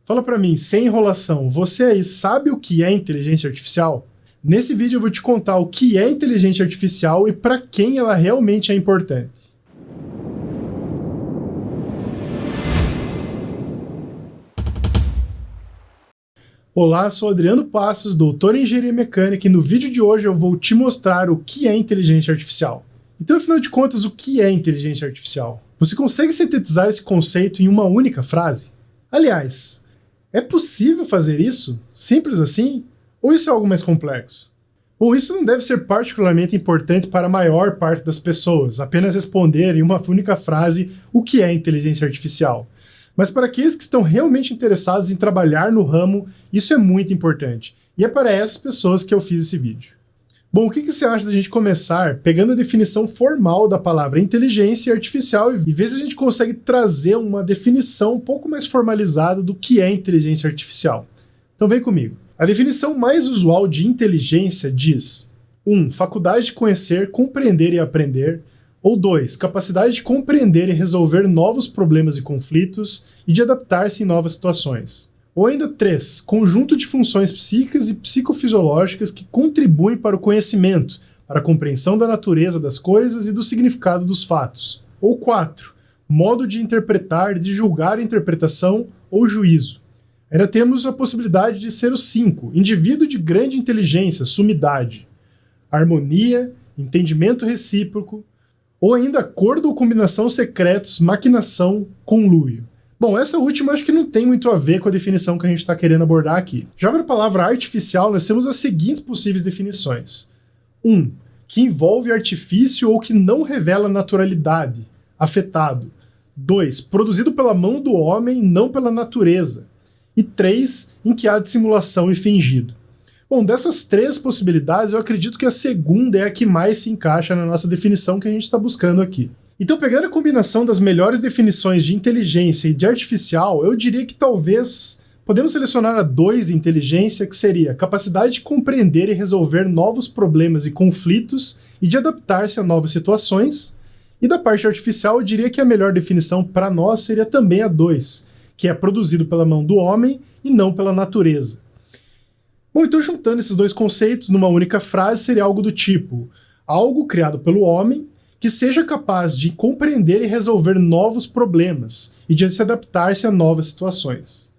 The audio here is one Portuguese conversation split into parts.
Fala pra mim, sem enrolação, você aí sabe o que é inteligência artificial? Nesse vídeo eu vou te contar o que é inteligência artificial e para quem ela realmente é importante. Olá, sou Adriano Passos, doutor em Engenharia Mecânica, e no vídeo de hoje eu vou te mostrar o que é inteligência artificial. Então, afinal de contas, o que é inteligência artificial? Você consegue sintetizar esse conceito em uma única frase? Aliás, é possível fazer isso? Simples assim? Ou isso é algo mais complexo? Bom, isso não deve ser particularmente importante para a maior parte das pessoas, apenas responder em uma única frase o que é inteligência artificial. Mas para aqueles que estão realmente interessados em trabalhar no ramo, isso é muito importante. E é para essas pessoas que eu fiz esse vídeo. Bom, o que você acha da gente começar pegando a definição formal da palavra inteligência artificial e ver se a gente consegue trazer uma definição um pouco mais formalizada do que é inteligência artificial? Então vem comigo. A definição mais usual de inteligência diz: 1. Faculdade de conhecer, compreender e aprender. Ou 2. Capacidade de compreender e resolver novos problemas e conflitos e de adaptar-se em novas situações. Ou ainda 3. Conjunto de funções psíquicas e psicofisiológicas que contribuem para o conhecimento, para a compreensão da natureza das coisas e do significado dos fatos. Ou 4. Modo de interpretar, de julgar a interpretação ou juízo. Ainda temos a possibilidade de ser o 5. Indivíduo de grande inteligência, sumidade. Harmonia, entendimento recíproco, ou ainda acordo ou combinação secretos, maquinação, conluio. Bom, essa última acho que não tem muito a ver com a definição que a gente está querendo abordar aqui. Já para a palavra artificial, nós temos as seguintes possíveis definições. 1. Que envolve artifício ou que não revela naturalidade, afetado. 2. Produzido pela mão do homem, não pela natureza. E 3. Em que há dissimulação e fingido. Bom, dessas três possibilidades, eu acredito que a segunda é a que mais se encaixa na nossa definição que a gente está buscando aqui. Então, pegando a combinação das melhores definições de inteligência e de artificial, eu diria que talvez podemos selecionar a 2 de inteligência, que seria a capacidade de compreender e resolver novos problemas e conflitos e de adaptar-se a novas situações. E da parte artificial, eu diria que a melhor definição para nós seria também a 2, que é produzido pela mão do homem e não pela natureza. Bom, então juntando esses dois conceitos numa única frase seria algo do tipo: algo criado pelo homem que seja capaz de compreender e resolver novos problemas e de se adaptar-se a novas situações.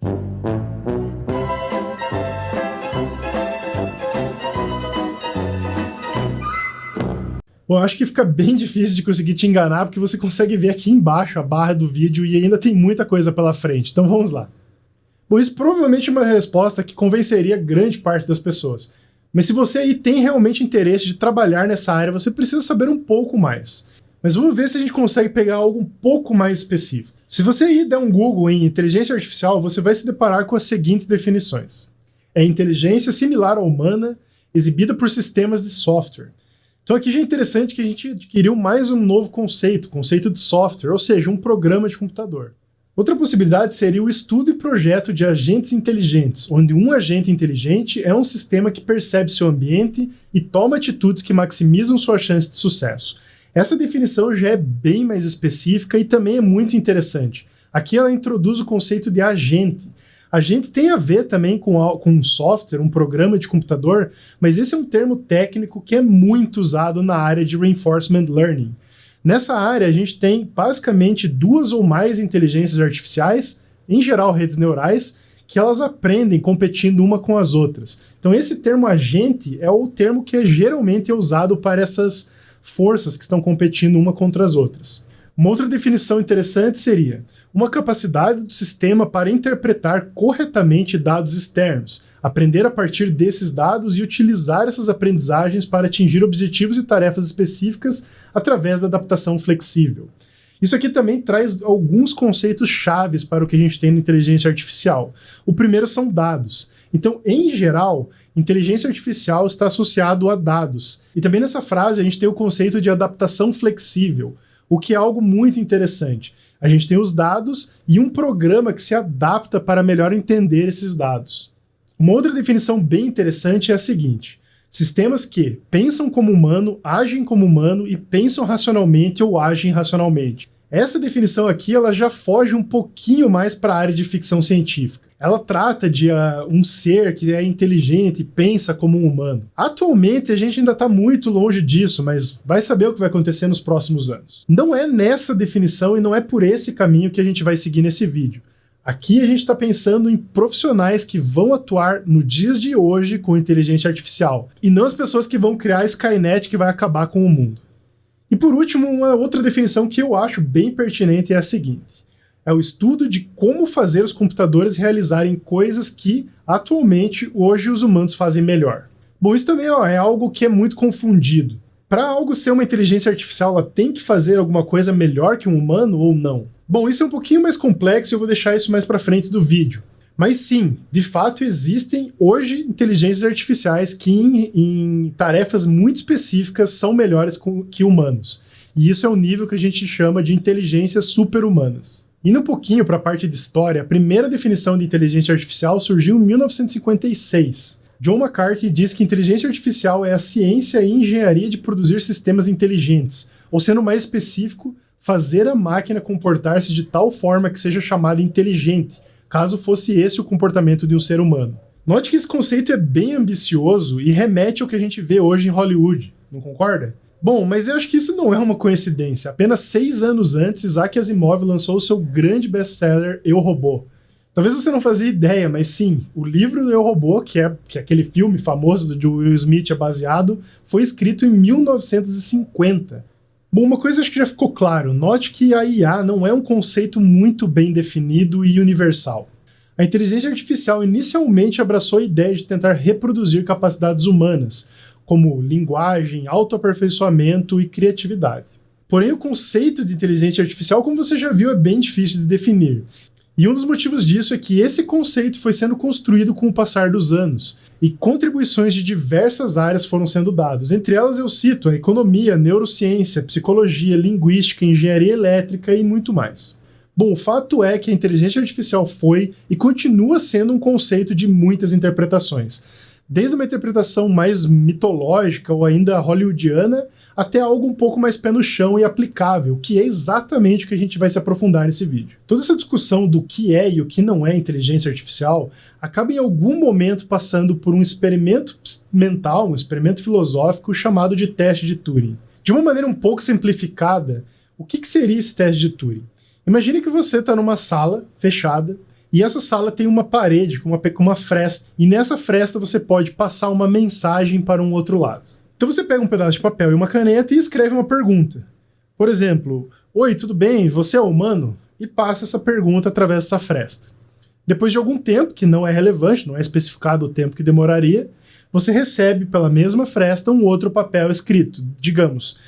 Bom, eu acho que fica bem difícil de conseguir te enganar porque você consegue ver aqui embaixo a barra do vídeo e ainda tem muita coisa pela frente, então vamos lá. Bom, isso provavelmente é uma resposta que convenceria grande parte das pessoas. Mas se você aí tem realmente interesse de trabalhar nessa área, você precisa saber um pouco mais. Mas vamos ver se a gente consegue pegar algo um pouco mais específico. Se você aí der um Google em inteligência artificial, você vai se deparar com as seguintes definições. É inteligência similar à humana, exibida por sistemas de software. Então aqui já é interessante que a gente adquiriu mais um novo conceito de software, ou seja, um programa de computador. Outra possibilidade seria o estudo e projeto de agentes inteligentes, onde um agente inteligente é um sistema que percebe seu ambiente e toma atitudes que maximizam sua chance de sucesso. Essa definição já é bem mais específica e também é muito interessante. Aqui ela introduz o conceito de agente. Agente tem a ver também com um software, um programa de computador, mas esse é um termo técnico que é muito usado na área de Reinforcement Learning. Nessa área, a gente tem basicamente 2 ou mais inteligências artificiais, em geral redes neurais, que elas aprendem competindo uma com as outras. Então esse termo agente é o termo que geralmente é usado para essas forças que estão competindo uma contra as outras. Uma outra definição interessante seria uma capacidade do sistema para interpretar corretamente dados externos, aprender a partir desses dados e utilizar essas aprendizagens para atingir objetivos e tarefas específicas através da adaptação flexível. Isso aqui também traz alguns conceitos chaves para o que a gente tem na inteligência artificial. O primeiro são dados. Então, em geral, inteligência artificial está associado a dados. E também nessa frase a gente tem o conceito de adaptação flexível, o que é algo muito interessante. A gente tem os dados e um programa que se adapta para melhor entender esses dados. Uma outra definição bem interessante é a seguinte: sistemas que pensam como humano, agem como humano e pensam racionalmente ou agem racionalmente. Essa definição aqui ela já foge um pouquinho mais para a área de ficção científica. Ela trata de um ser que é inteligente e pensa como um humano. Atualmente a gente ainda está muito longe disso, mas vai saber o que vai acontecer nos próximos anos. Não é nessa definição e não é por esse caminho que a gente vai seguir nesse vídeo. Aqui a gente está pensando em profissionais que vão atuar no dias de hoje com inteligência artificial, e não as pessoas que vão criar a Skynet que vai acabar com o mundo. E por último, uma outra definição que eu acho bem pertinente é a seguinte: é o estudo de como fazer os computadores realizarem coisas que, atualmente, hoje os humanos fazem melhor. Bom, isso também é algo que é muito confundido. Para algo ser uma inteligência artificial, ela tem que fazer alguma coisa melhor que um humano ou não? Bom, isso é um pouquinho mais complexo e eu vou deixar isso mais para frente do vídeo. Mas sim, de fato existem hoje inteligências artificiais que em tarefas muito específicas são melhores que humanos. E isso é o nível que a gente chama de inteligências super-humanas. Indo um pouquinho para a parte de história, a primeira definição de inteligência artificial surgiu em 1956. John McCarthy diz que inteligência artificial é a ciência e engenharia de produzir sistemas inteligentes, ou sendo mais específico, fazer a máquina comportar-se de tal forma que seja chamada inteligente, caso fosse esse o comportamento de um ser humano. Note que esse conceito é bem ambicioso e remete ao que a gente vê hoje em Hollywood, não concorda? Bom, mas eu acho que isso não é uma coincidência. Apenas 6 anos antes, Isaac Asimov lançou o seu grande best-seller Eu, Robô. Talvez você não fazia ideia, mas sim, o livro do Eu, Robô, que é aquele filme famoso do Will Smith é baseado, foi escrito em 1950. Bom, uma coisa acho que já ficou claro, note que a IA não é um conceito muito bem definido e universal. A inteligência artificial inicialmente abraçou a ideia de tentar reproduzir capacidades humanas, como linguagem, autoaperfeiçoamento e criatividade. Porém, o conceito de inteligência artificial, como você já viu, é bem difícil de definir. E um dos motivos disso é que esse conceito foi sendo construído com o passar dos anos, e contribuições de diversas áreas foram sendo dadas. Entre elas eu cito a economia, neurociência, psicologia, linguística, engenharia elétrica e muito mais. Bom, o fato é que a inteligência artificial foi e continua sendo um conceito de muitas interpretações. Desde uma interpretação mais mitológica ou ainda hollywoodiana, até algo um pouco mais pé no chão e aplicável, que é exatamente o que a gente vai se aprofundar nesse vídeo. Toda essa discussão do que é e o que não é inteligência artificial acaba em algum momento passando por um experimento mental, um experimento filosófico chamado de teste de Turing. De uma maneira um pouco simplificada, o que seria esse teste de Turing? Imagine que você está numa sala fechada, e essa sala tem uma parede com uma fresta, e nessa fresta você pode passar uma mensagem para um outro lado. Então você pega um pedaço de papel e uma caneta e escreve uma pergunta. Por exemplo, oi, tudo bem? Você é humano? E passa essa pergunta através dessa fresta. Depois de algum tempo, que não é relevante, não é especificado o tempo que demoraria, você recebe pela mesma fresta um outro papel escrito. Digamos,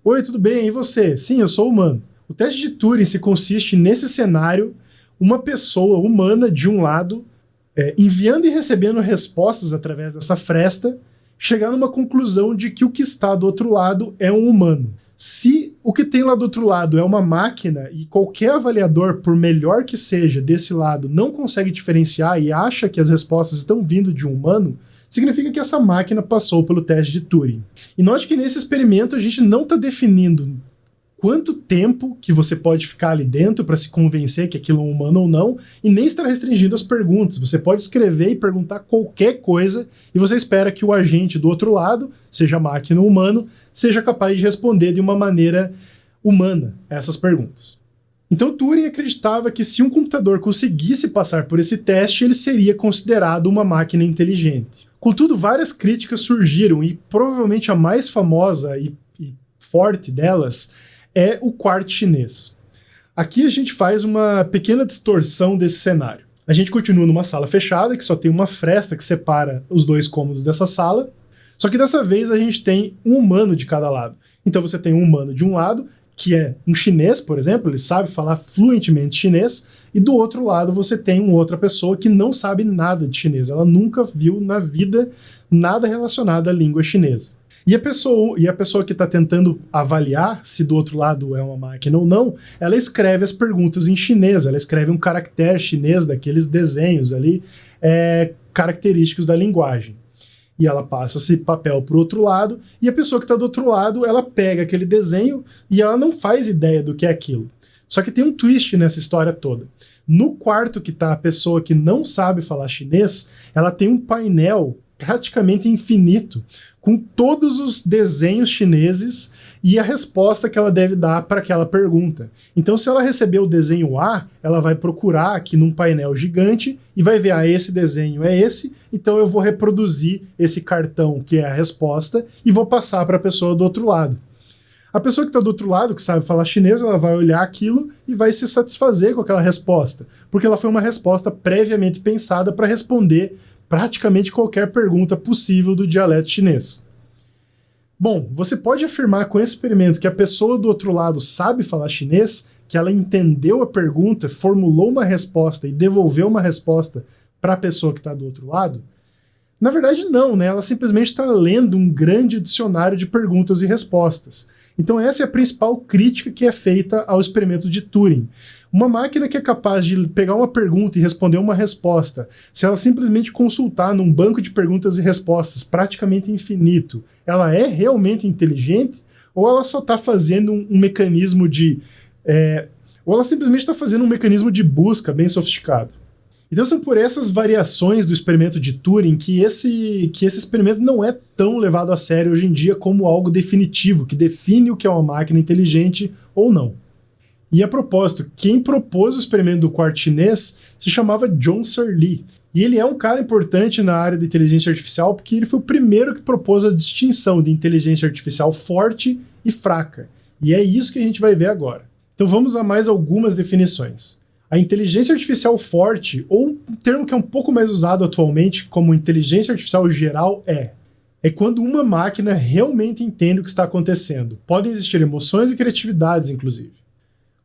oi, tudo bem? E você? Sim, eu sou humano. O teste de Turing se consiste nesse cenário, uma pessoa humana de um lado, enviando e recebendo respostas através dessa fresta, chegar numa conclusão de que o que está do outro lado é um humano. Se o que tem lá do outro lado é uma máquina e qualquer avaliador, por melhor que seja, desse lado não consegue diferenciar e acha que as respostas estão vindo de um humano, significa que essa máquina passou pelo teste de Turing. E note que nesse experimento a gente não está definindo quanto tempo que você pode ficar ali dentro para se convencer que aquilo é um humano ou não, e nem estar restringindo as perguntas. Você pode escrever e perguntar qualquer coisa, e você espera que o agente do outro lado, seja máquina ou humano, seja capaz de responder de uma maneira humana essas perguntas. Então Turing acreditava que se um computador conseguisse passar por esse teste, ele seria considerado uma máquina inteligente. Contudo, várias críticas surgiram, e provavelmente a mais famosa e forte delas é o quarto chinês. Aqui a gente faz uma pequena distorção desse cenário. A gente continua numa sala fechada, que só tem uma fresta que separa os dois cômodos dessa sala, só que dessa vez a gente tem um humano de cada lado. Então você tem um humano de um lado, que é um chinês, por exemplo, ele sabe falar fluentemente chinês, e do outro lado você tem uma outra pessoa que não sabe nada de chinês, ela nunca viu na vida nada relacionado à língua chinesa. E a pessoa que está tentando avaliar se do outro lado é uma máquina ou não, ela escreve as perguntas em chinês, ela escreve um caractere chinês daqueles desenhos ali característicos da linguagem. E ela passa esse papel para o outro lado, e a pessoa que está do outro lado, ela pega aquele desenho e ela não faz ideia do que é aquilo. Só que tem um twist nessa história toda. No quarto que está a pessoa que não sabe falar chinês, ela tem um painel praticamente infinito, com todos os desenhos chineses e a resposta que ela deve dar para aquela pergunta. Então, se ela receber o desenho A, ela vai procurar aqui num painel gigante e vai ver, esse desenho é esse, então eu vou reproduzir esse cartão que é a resposta e vou passar para a pessoa do outro lado. A pessoa que está do outro lado, que sabe falar chinês, ela vai olhar aquilo e vai se satisfazer com aquela resposta, porque ela foi uma resposta previamente pensada para responder praticamente qualquer pergunta possível do dialeto chinês. Bom, você pode afirmar com esse experimento que a pessoa do outro lado sabe falar chinês, que ela entendeu a pergunta, formulou uma resposta e devolveu uma resposta para a pessoa que está do outro lado? Na verdade, não, né? Ela simplesmente está lendo um grande dicionário de perguntas e respostas. Então essa é a principal crítica que é feita ao experimento de Turing. Uma máquina que é capaz de pegar uma pergunta e responder uma resposta, se ela simplesmente consultar num banco de perguntas e respostas praticamente infinito, ela é realmente inteligente? Ou ela só está fazendo um mecanismo de... ou ela simplesmente está fazendo um mecanismo de busca bem sofisticado? Então são por essas variações do experimento de Turing que esse experimento não é tão levado a sério hoje em dia como algo definitivo, que define o que é uma máquina inteligente ou não. E a propósito, quem propôs o experimento do quarto chinês se chamava John Searle Lee. E ele é um cara importante na área da inteligência artificial porque ele foi o primeiro que propôs a distinção de inteligência artificial forte e fraca. E é isso que a gente vai ver agora. Então vamos a mais algumas definições. A inteligência artificial forte, ou um termo que é um pouco mais usado atualmente como inteligência artificial geral, é quando uma máquina realmente entende o que está acontecendo. Podem existir emoções e criatividades, inclusive.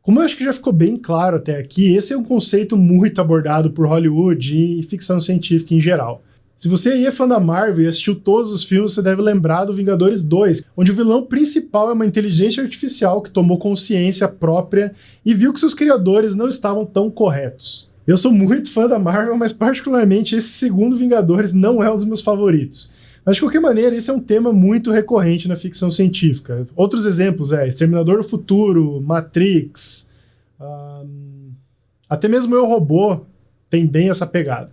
Como eu acho que já ficou bem claro até aqui, esse é um conceito muito abordado por Hollywood e ficção científica em geral. Se você aí é fã da Marvel e assistiu todos os filmes, você deve lembrar do Vingadores 2, onde o vilão principal é uma inteligência artificial que tomou consciência própria e viu que seus criadores não estavam tão corretos. Eu sou muito fã da Marvel, mas particularmente esse segundo Vingadores não é um dos meus favoritos. Mas de qualquer maneira, esse é um tema muito recorrente na ficção científica. Outros exemplos Exterminador do Futuro, Matrix, até mesmo Eu, Robô tem bem essa pegada.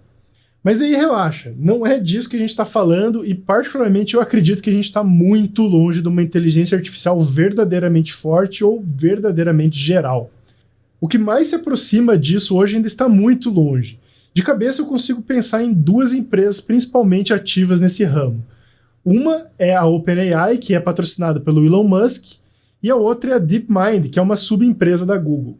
Mas aí relaxa, não é disso que a gente está falando e particularmente eu acredito que a gente está muito longe de uma inteligência artificial verdadeiramente forte ou verdadeiramente geral. O que mais se aproxima disso hoje ainda está muito longe. De cabeça eu consigo pensar em duas empresas principalmente ativas nesse ramo. Uma é a OpenAI, que é patrocinada pelo Elon Musk, e a outra é a DeepMind, que é uma subempresa da Google.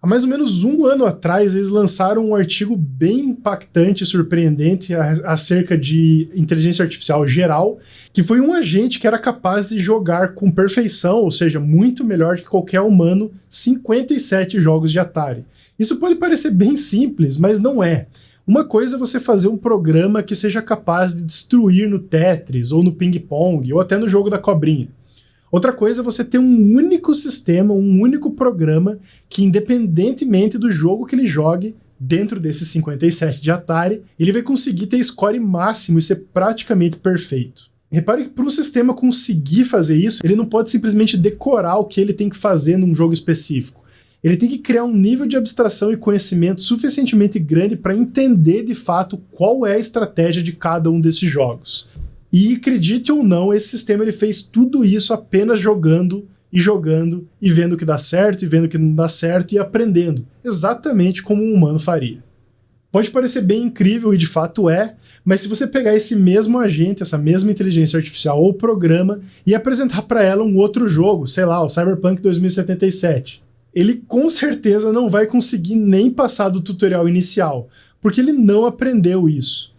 Há mais ou menos um ano atrás, eles lançaram um artigo bem impactante e surpreendente acerca de inteligência artificial geral, que foi um agente que era capaz de jogar com perfeição, ou seja, muito melhor que qualquer humano, 57 jogos de Atari. Isso pode parecer bem simples, mas não é. Uma coisa é você fazer um programa que seja capaz de destruir no Tetris, ou no ping-pong, ou até no jogo da cobrinha. Outra coisa é você ter um único sistema, um único programa que, independentemente do jogo que ele jogue, dentro desses 57 de Atari, ele vai conseguir ter score máximo e ser praticamente perfeito. Repare que para um sistema conseguir fazer isso, ele não pode simplesmente decorar o que ele tem que fazer num jogo específico. Ele tem que criar um nível de abstração e conhecimento suficientemente grande para entender de fato qual é a estratégia de cada um desses jogos. E acredite ou não, esse sistema ele fez tudo isso apenas jogando e vendo que dá certo e vendo que não dá certo e aprendendo, exatamente como um humano faria. Pode parecer bem incrível e de fato é, mas se você pegar esse mesmo agente, essa mesma inteligência artificial ou programa e apresentar para ela um outro jogo, sei lá, o Cyberpunk 2077, ele com certeza não vai conseguir nem passar do tutorial inicial, porque ele não aprendeu isso.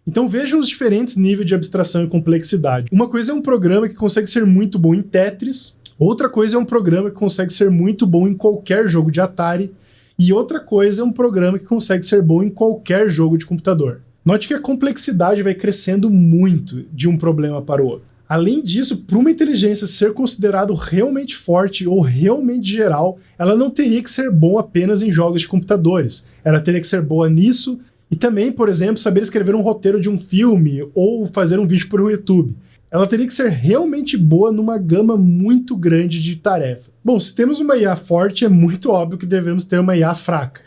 Então vejam os diferentes níveis de abstração e complexidade. Uma coisa é um programa que consegue ser muito bom em Tetris, outra coisa é um programa que consegue ser muito bom em qualquer jogo de Atari, e outra coisa é um programa que consegue ser bom em qualquer jogo de computador. Note que a complexidade vai crescendo muito de um problema para o outro. Além disso, para uma inteligência ser considerado realmente forte ou realmente geral, ela não teria que ser bom apenas em jogos de computadores. Ela teria que ser boa nisso, e também, por exemplo, saber escrever um roteiro de um filme ou fazer um vídeo para o YouTube. ela teria que ser realmente boa numa gama muito grande de tarefa. Bom, se temos uma IA forte, é muito óbvio que devemos ter uma IA fraca.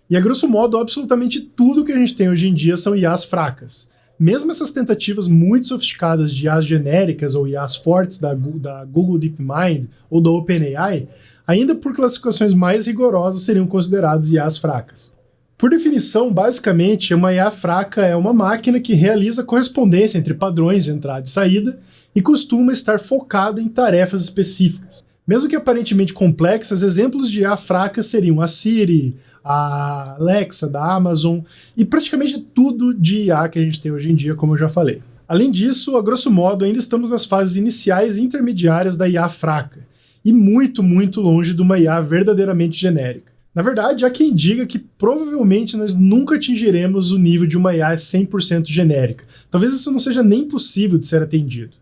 E a grosso modo, absolutamente tudo que a gente tem hoje em dia são IAs fracas. Mesmo essas tentativas muito sofisticadas de IAs genéricas ou IAs fortes da Google DeepMind ou da OpenAI, ainda por classificações mais rigorosas seriam consideradas IAs fracas. Por definição, basicamente, uma IA fraca é uma máquina que realiza correspondência entre padrões de entrada e saída e costuma estar focada em tarefas específicas. Mesmo que aparentemente complexas, exemplos de IA fracas seriam a Siri, a Alexa da Amazon e praticamente tudo de IA que a gente tem hoje em dia, como eu já falei. Além disso, a grosso modo, ainda estamos nas fases iniciais e intermediárias da IA fraca e muito, muito longe de uma IA verdadeiramente genérica. Na verdade, há quem diga que provavelmente nós nunca atingiremos o nível de uma IA 100% genérica. Talvez isso não seja nem possível de ser atendido.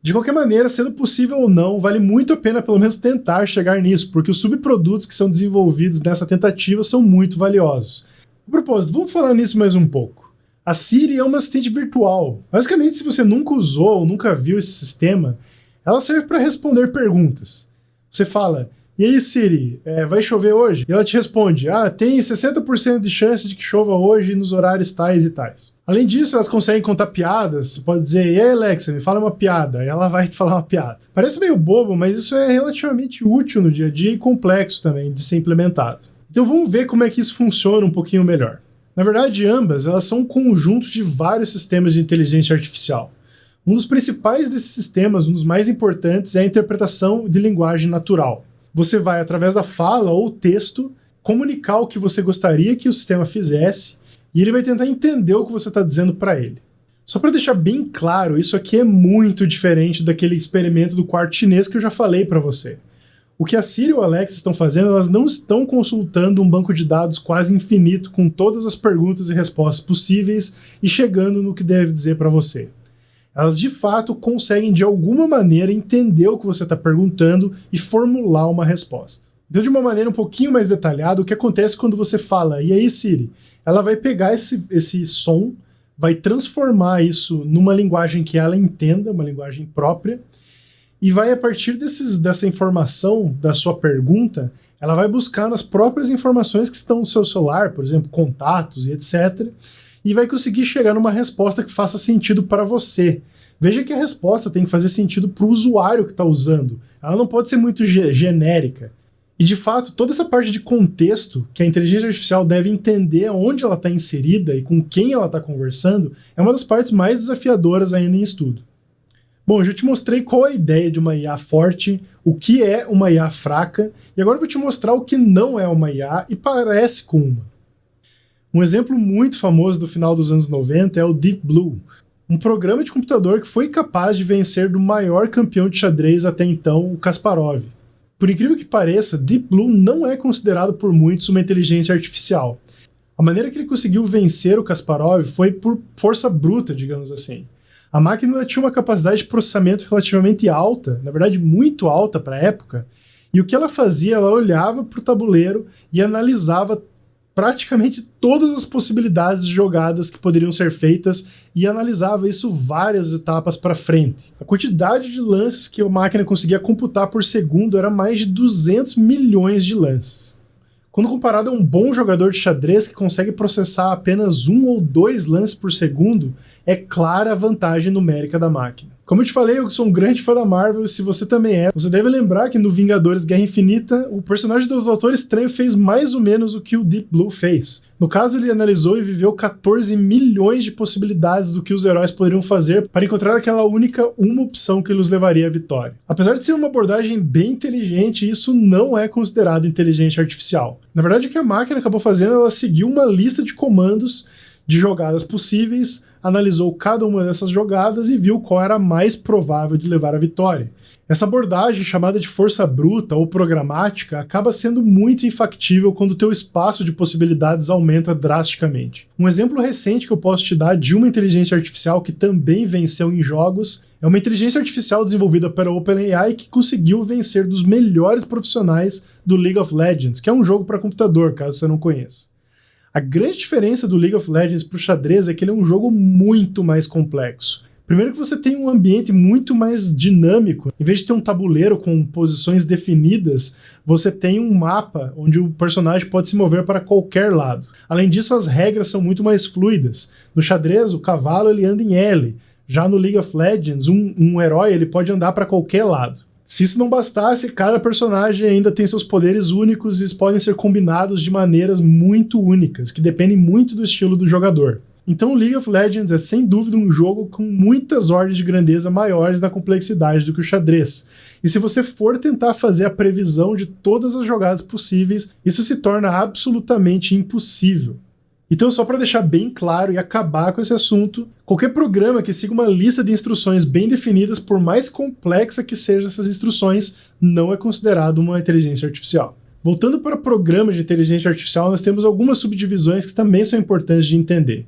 De qualquer maneira, sendo possível ou não, vale muito a pena pelo menos tentar chegar nisso, porque os subprodutos que são desenvolvidos nessa tentativa são muito valiosos. A propósito, vamos falar nisso mais um pouco. A Siri é uma assistente virtual. Basicamente, se você nunca usou ou nunca viu esse sistema, ela serve para responder perguntas. Você fala: e aí, Siri, vai chover hoje? E ela te responde: tem 60% de chance de que chova hoje nos horários tais e tais. Além disso, elas conseguem contar piadas. Você pode dizer: e aí, Alexa, me fala uma piada. E ela vai te falar uma piada. Parece meio bobo, mas isso é relativamente útil no dia a dia e complexo também de ser implementado. Então vamos ver como é que isso funciona um pouquinho melhor. Na verdade, ambas elas são um conjunto de vários sistemas de inteligência artificial. Um dos principais desses sistemas, um dos mais importantes, é a interpretação de linguagem natural. Você vai, através da fala ou texto, comunicar o que você gostaria que o sistema fizesse e ele vai tentar entender o que você está dizendo para ele. Só para deixar bem claro, isso aqui é muito diferente daquele experimento do quarto chinês que eu já falei para você. O que a Siri ou a Alexa estão fazendo, elas não estão consultando um banco de dados quase infinito com todas as perguntas e respostas possíveis e chegando no que deve dizer para você. Elas de fato conseguem de alguma maneira entender o que você está perguntando e formular uma resposta. Então, de uma maneira um pouquinho mais detalhada, o que acontece quando você fala: e aí, Siri? Ela vai pegar esse som, vai transformar isso numa linguagem que ela entenda, uma linguagem própria, e vai, a partir dessa informação da sua pergunta, ela vai buscar nas próprias informações que estão no seu celular, por exemplo, contatos e etc., e vai conseguir chegar numa resposta que faça sentido para você. Veja que a resposta tem que fazer sentido para o usuário que está usando. Ela não pode ser muito genérica. E, de fato, toda essa parte de contexto que a inteligência artificial deve entender onde ela está inserida e com quem ela está conversando é uma das partes mais desafiadoras ainda em estudo. Bom, eu já te mostrei qual é a ideia de uma IA forte, o que é uma IA fraca, e agora eu vou te mostrar o que não é uma IA e parece com uma. Um exemplo muito famoso do final dos anos 90 é o Deep Blue, um programa de computador que foi capaz de vencer do maior campeão de xadrez até então, o Kasparov. Por incrível que pareça, Deep Blue não é considerado por muitos uma inteligência artificial. A maneira que ele conseguiu vencer o Kasparov foi por força bruta, digamos assim. A máquina tinha uma capacidade de processamento relativamente alta, na verdade muito alta para a época, e o que ela fazia, ela olhava para o tabuleiro e analisava praticamente todas as possibilidades de jogadas que poderiam ser feitas e analisava isso várias etapas para frente. A quantidade de lances que a máquina conseguia computar por segundo era mais de 200 milhões de lances. Quando comparado a um bom jogador de xadrez que consegue processar apenas 1 ou 2 lances por segundo, é clara a vantagem numérica da máquina. Como eu te falei, eu sou um grande fã da Marvel, e se você também é, você deve lembrar que no Vingadores Guerra Infinita, o personagem do Doutor Estranho fez mais ou menos o que o Deep Blue fez. No caso, ele analisou e viveu 14 milhões de possibilidades do que os heróis poderiam fazer para encontrar aquela única uma opção que os levaria à vitória. Apesar de ser uma abordagem bem inteligente, isso não é considerado inteligência artificial. Na verdade, o que a máquina acabou fazendo, ela seguiu uma lista de comandos de jogadas possíveis, analisou cada uma dessas jogadas e viu qual era a mais provável de levar à vitória. Essa abordagem, chamada de força bruta ou programática, acaba sendo muito infactível quando o teu espaço de possibilidades aumenta drasticamente. Um exemplo recente que eu posso te dar de uma inteligência artificial que também venceu em jogos é uma inteligência artificial desenvolvida pela OpenAI que conseguiu vencer dos melhores profissionais do League of Legends, que é um jogo para computador, caso você não conheça. A grande diferença do League of Legends para o xadrez é que ele é um jogo muito mais complexo. Primeiro que você tem um ambiente muito mais dinâmico. Em vez de ter um tabuleiro com posições definidas, você tem um mapa onde o personagem pode se mover para qualquer lado. Além disso, as regras são muito mais fluidas. No xadrez, o cavalo ele anda em L. Já no League of Legends, um herói ele pode andar para qualquer lado. Se isso não bastasse, cada personagem ainda tem seus poderes únicos e eles podem ser combinados de maneiras muito únicas, que dependem muito do estilo do jogador. Então League of Legends é sem dúvida um jogo com muitas ordens de grandeza maiores na complexidade do que o xadrez. E se você for tentar fazer a previsão de todas as jogadas possíveis, isso se torna absolutamente impossível. Então, só para deixar bem claro e acabar com esse assunto, qualquer programa que siga uma lista de instruções bem definidas, por mais complexa que sejam essas instruções, não é considerado uma inteligência artificial. Voltando para programas de inteligência artificial, nós temos algumas subdivisões que também são importantes de entender.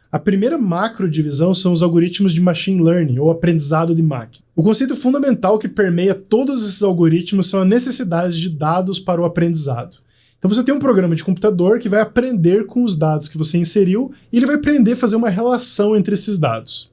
A primeira macrodivisão são os algoritmos de machine learning, ou aprendizado de máquina. O conceito fundamental que permeia todos esses algoritmos são a necessidade de dados para o aprendizado. Então você tem um programa de computador que vai aprender com os dados que você inseriu e ele vai aprender a fazer uma relação entre esses dados.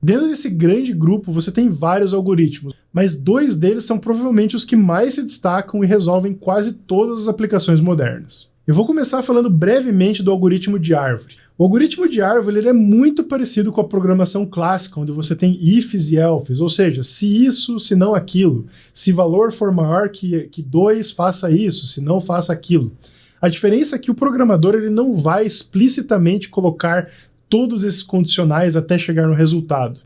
Dentro desse grande grupo você tem vários algoritmos, mas 2 deles são provavelmente os que mais se destacam e resolvem quase todas as aplicações modernas. Eu vou começar falando brevemente do algoritmo de árvore. O algoritmo de árvore ele é muito parecido com a programação clássica, onde você tem ifs e elfs, ou seja, se isso, se não aquilo. Se valor for maior que 2, faça isso, se não, faça aquilo. A diferença é que o programador ele não vai explicitamente colocar todos esses condicionais até chegar no resultado.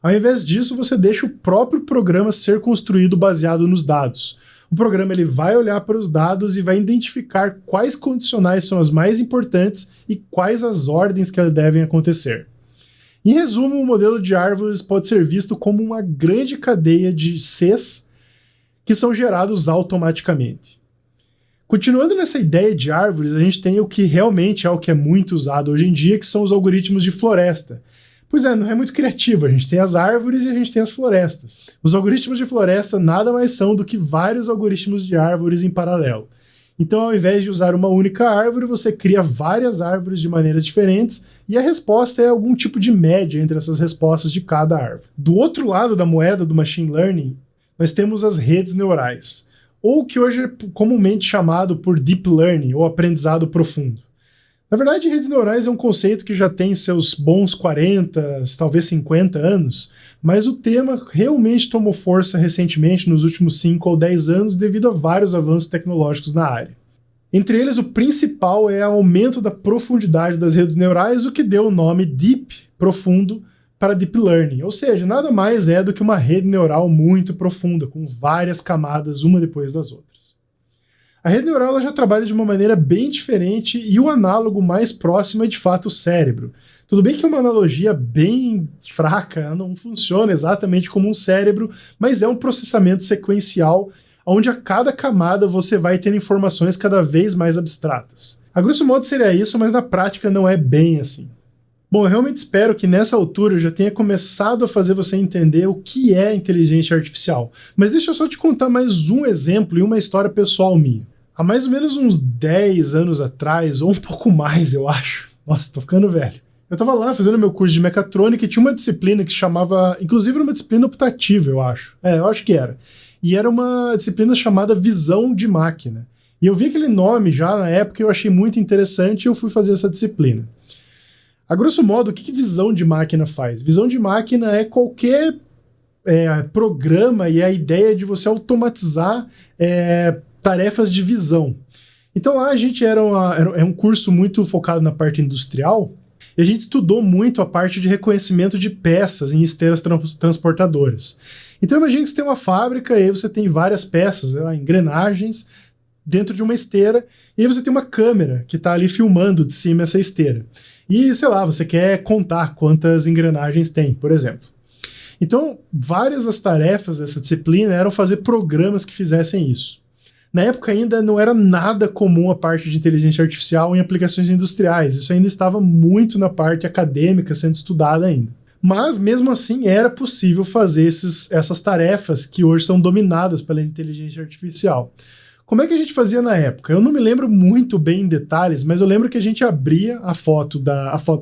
Ao invés disso, você deixa o próprio programa ser construído baseado nos dados. O programa ele vai olhar para os dados e vai identificar quais condicionais são as mais importantes e quais as ordens que devem acontecer. Em resumo, o modelo de árvores pode ser visto como uma grande cadeia de Cs que são gerados automaticamente. Continuando nessa ideia de árvores, a gente tem o que realmente é o que é muito usado hoje em dia, que são os algoritmos de floresta. Pois é, não é muito criativo, a gente tem as árvores e a gente tem as florestas. Os algoritmos de floresta nada mais são do que vários algoritmos de árvores em paralelo. Então, ao invés de usar uma única árvore, você cria várias árvores de maneiras diferentes e a resposta é algum tipo de média entre essas respostas de cada árvore. Do outro lado da moeda do machine learning, nós temos as redes neurais, ou o que hoje é comumente chamado por deep learning, ou aprendizado profundo. Na verdade, redes neurais é um conceito que já tem seus bons 40, talvez 50 anos, mas o tema realmente tomou força recentemente, nos últimos 5 ou 10 anos, devido a vários avanços tecnológicos na área. Entre eles, o principal é o aumento da profundidade das redes neurais, o que deu o nome Deep, profundo, para Deep Learning, ou seja, nada mais é do que uma rede neural muito profunda, com várias camadas, uma depois das outras. A rede neural ela já trabalha de uma maneira bem diferente e o análogo mais próximo é de fato o cérebro. Tudo bem que é uma analogia bem fraca, não funciona exatamente como um cérebro, mas é um processamento sequencial onde a cada camada você vai ter informações cada vez mais abstratas. A grosso modo seria isso, mas na prática não é bem assim. Bom, eu realmente espero que nessa altura eu já tenha começado a fazer você entender o que é inteligência artificial. Mas deixa eu só te contar mais um exemplo e uma história pessoal minha. Há mais ou menos uns 10 anos atrás, ou um pouco mais, eu acho. Nossa, tô ficando velho. Eu tava lá fazendo meu curso de mecatrônica e tinha uma disciplina que chamava... Inclusive era uma disciplina optativa, eu acho. Eu acho que era. E era uma disciplina chamada Visão de Máquina. E eu vi aquele nome já na época e eu achei muito interessante e eu fui fazer essa disciplina. A grosso modo, o que visão de máquina faz? Visão de máquina é qualquer programa e a ideia de você automatizar tarefas de visão. Então lá a gente era um curso muito focado na parte industrial e a gente estudou muito a parte de reconhecimento de peças em esteiras transportadoras. Então imagine que você tem uma fábrica e aí você tem várias peças, engrenagens dentro de uma esteira e aí você tem uma câmera que está ali filmando de cima essa esteira. E, sei lá, você quer contar quantas engrenagens tem, por exemplo. Então, várias das tarefas dessa disciplina eram fazer programas que fizessem isso. Na época ainda não era nada comum a parte de inteligência artificial em aplicações industriais. Isso ainda estava muito na parte acadêmica sendo estudada ainda. Mas, mesmo assim, era possível fazer essas tarefas que hoje são dominadas pela inteligência artificial. Como é que a gente fazia na época? Eu não me lembro muito bem em detalhes, mas eu lembro que a gente abria a foto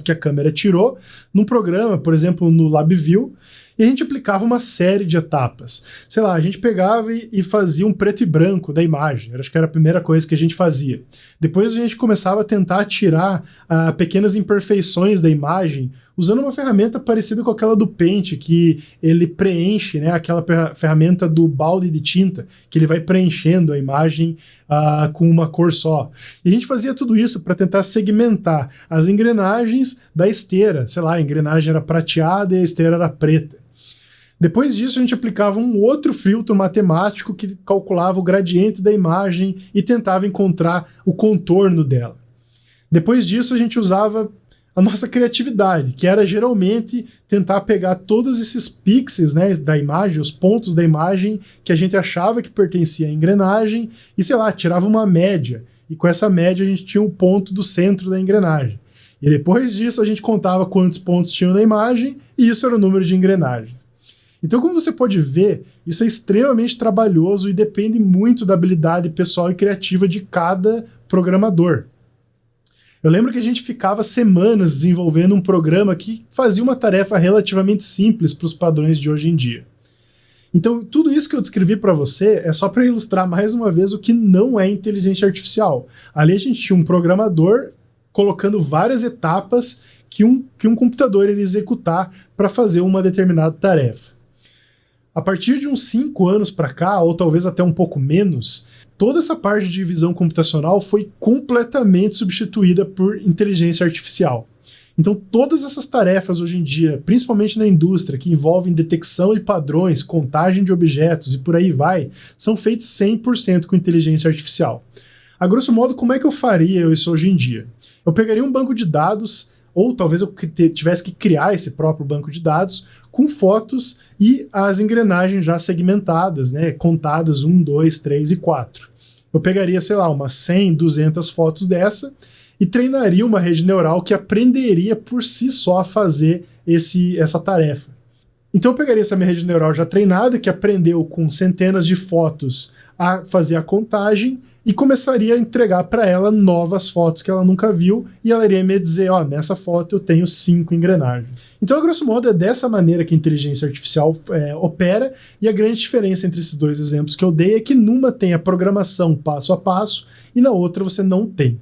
que a câmera tirou num programa, por exemplo, no LabVIEW, e a gente aplicava uma série de etapas. Sei lá, a gente pegava e fazia um preto e branco da imagem. Eu acho que era a primeira coisa que a gente fazia. Depois a gente começava a tentar tirar pequenas imperfeições da imagem usando uma ferramenta parecida com aquela do Paint, que ele preenche, né, aquela ferramenta do balde de tinta, que ele vai preenchendo a imagem com uma cor só. E a gente fazia tudo isso para tentar segmentar as engrenagens da esteira. Sei lá, a engrenagem era prateada e a esteira era preta. Depois disso, a gente aplicava um outro filtro matemático que calculava o gradiente da imagem e tentava encontrar o contorno dela. Depois disso, a gente usava a nossa criatividade, que era geralmente tentar pegar todos esses pixels, né, da imagem, os pontos da imagem que a gente achava que pertencia à engrenagem e, sei lá, tirava uma média. E com essa média a gente tinha um ponto do centro da engrenagem. E depois disso a gente contava quantos pontos tinham na imagem e isso era o número de engrenagem. Então, como você pode ver, isso é extremamente trabalhoso e depende muito da habilidade pessoal e criativa de cada programador. Eu lembro que a gente ficava semanas desenvolvendo um programa que fazia uma tarefa relativamente simples para os padrões de hoje em dia. Então, tudo isso que eu descrevi para você é só para ilustrar mais uma vez o que não é inteligência artificial. Ali a gente tinha um programador colocando várias etapas que um computador iria executar para fazer uma determinada tarefa. A partir de uns 5 anos para cá, ou talvez até um pouco menos, toda essa parte de visão computacional foi completamente substituída por inteligência artificial. Então todas essas tarefas hoje em dia, principalmente na indústria, que envolvem detecção de padrões, contagem de objetos e por aí vai, são feitas 100% com inteligência artificial. A grosso modo, como é que eu faria isso hoje em dia? Eu pegaria um banco de dados, ou talvez eu tivesse que criar esse próprio banco de dados, com fotos e as engrenagens já segmentadas, né, contadas 1, 2, 3 e 4. Eu pegaria, sei lá, umas 100, 200 fotos dessa e treinaria uma rede neural que aprenderia por si só a fazer essa tarefa. Então eu pegaria essa minha rede neural já treinada, que aprendeu com centenas de fotos a fazer a contagem e começaria a entregar para ela novas fotos que ela nunca viu e ela iria me dizer, ó, nessa foto eu tenho 5 engrenagens. Então, a grosso modo, é dessa maneira que a inteligência artificial opera, e a grande diferença entre esses dois exemplos que eu dei é que numa tem a programação passo a passo e na outra você não tem.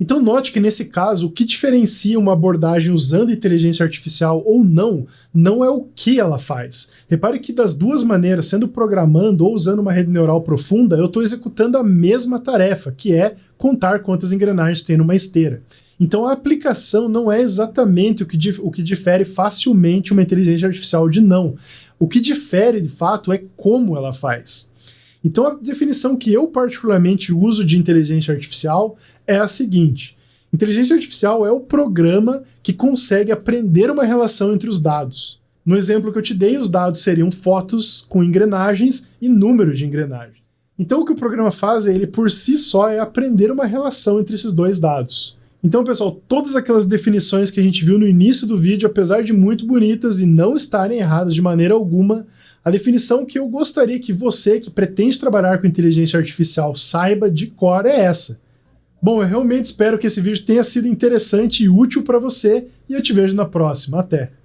Então note que nesse caso, o que diferencia uma abordagem usando inteligência artificial ou não é o que ela faz. Repare que das duas maneiras, sendo programando ou usando uma rede neural profunda, eu estou executando a mesma tarefa, que é contar quantas engrenagens tem numa esteira. Então a aplicação não é exatamente o que difere facilmente uma inteligência artificial de não. O que difere de fato é como ela faz. Então a definição que eu particularmente uso de inteligência artificial é a seguinte: inteligência artificial é o programa que consegue aprender uma relação entre os dados. No exemplo que eu te dei, os dados seriam fotos com engrenagens e número de engrenagens. Então o que o programa faz, ele por si só é aprender uma relação entre esses dois dados. Então, pessoal, todas aquelas definições que a gente viu no início do vídeo, apesar de muito bonitas e não estarem erradas de maneira alguma, a definição que eu gostaria que você, que pretende trabalhar com inteligência artificial, saiba de cor é essa. Bom, eu realmente espero que esse vídeo tenha sido interessante e útil para você, e eu te vejo na próxima. Até!